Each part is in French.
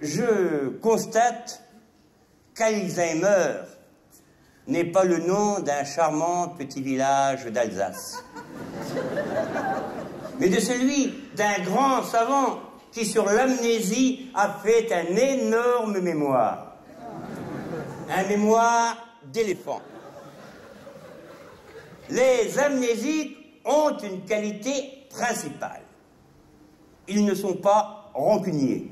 je constate qu'Alzheimer n'est pas le nom d'un charmant petit village d'Alsace, mais de celui d'un grand savant qui, sur l'amnésie, a fait un énorme mémoire. Un mémoire d'éléphant. Les amnésiques ont une qualité principale. Ils ne sont pas rancuniers.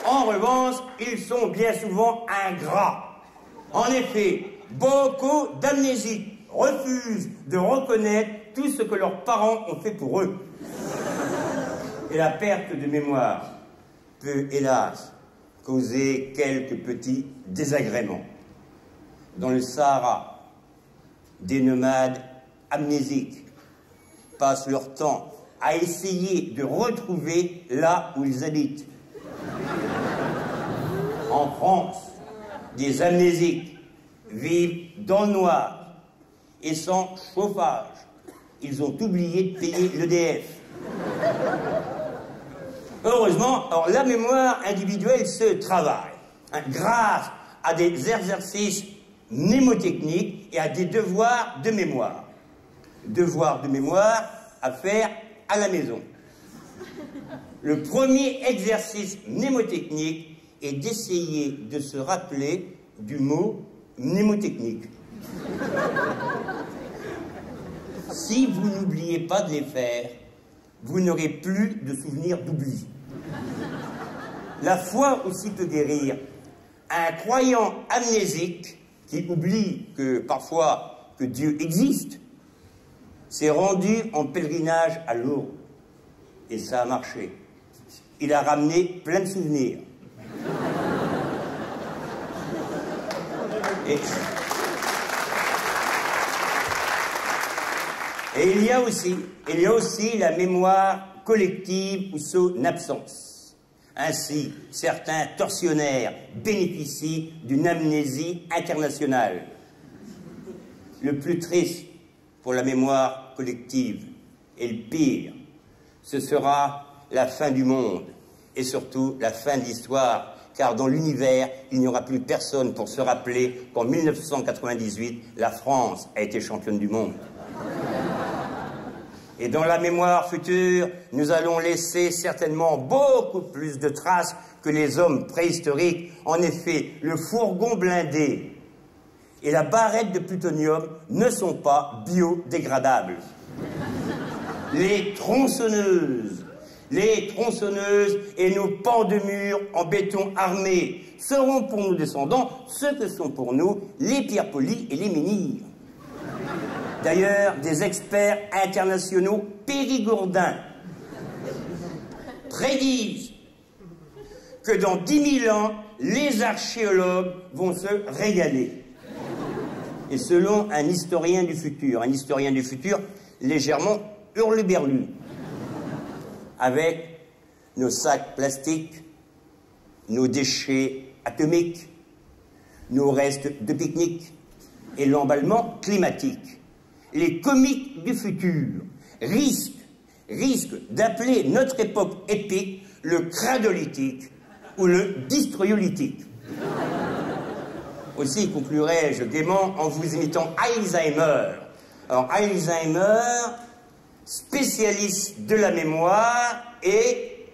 En revanche, ils sont bien souvent ingrats. En effet, beaucoup d'amnésiques refusent de reconnaître tout ce que leurs parents ont fait pour eux. Et la perte de mémoire peut, hélas, causer quelques petits désagréments. Dans le Sahara, des nomades amnésiques passent leur temps à essayer de retrouver là où ils habitent. En France, des amnésiques vivent dans le noir et sans chauffage. Ils ont oublié de payer l'EDF. Heureusement, alors, la mémoire individuelle se travaille grâce à des exercices mnémotechniques et à des devoirs de mémoire. Devoirs de mémoire à faire à la maison. Le premier exercice mnémotechnique est d'essayer de se rappeler du mot mnémotechnique. Si vous n'oubliez pas de les faire, vous n'aurez plus de souvenirs d'oubli. La foi aussi peut guérir. Un croyant amnésique qui oublie que parfois que Dieu existe s'est rendu en pèlerinage à Lourdes et ça a marché. Il a ramené plein de souvenirs. Et il y a aussi la mémoire collective ou son absence. Ainsi, certains tortionnaires bénéficient d'une amnésie internationale. Le plus triste pour la mémoire collective et le pire, ce sera la fin du monde et surtout la fin de l'histoire, car dans l'univers, il n'y aura plus personne pour se rappeler qu'en 1998, la France a été championne du monde. Et dans la mémoire future, nous allons laisser certainement beaucoup plus de traces que les hommes préhistoriques. En effet, le fourgon blindé et la barrette de plutonium ne sont pas biodégradables. Les tronçonneuses et nos pans de murs en béton armé seront pour nos descendants ce que sont pour nous les pierres polies et les menhirs. D'ailleurs, des experts internationaux périgourdins prédisent que dans 10 000 ans, les archéologues vont se régaler. Et selon un historien du futur légèrement hurluberlu, avec nos sacs plastiques, nos déchets atomiques, nos restes de pique-nique et l'emballement climatique, les comiques du futur risquent d'appeler notre époque épique le cradolithique ou le destroyolithique. Aussi conclurai-je gaiement en vous imitant Alzheimer. Alors Alzheimer, spécialiste de la mémoire et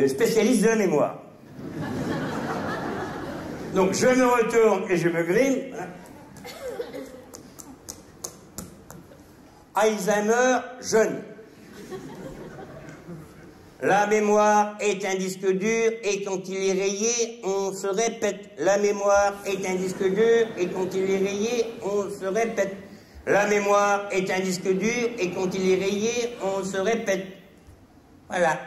spécialiste de la mémoire. Donc je me retourne et je me grime. Alzheimer jeune. La mémoire est un disque dur et quand il est rayé, on se répète. La mémoire est un disque dur et quand il est rayé, on se répète. La mémoire est un disque dur et quand il est rayé, on se répète. Voilà.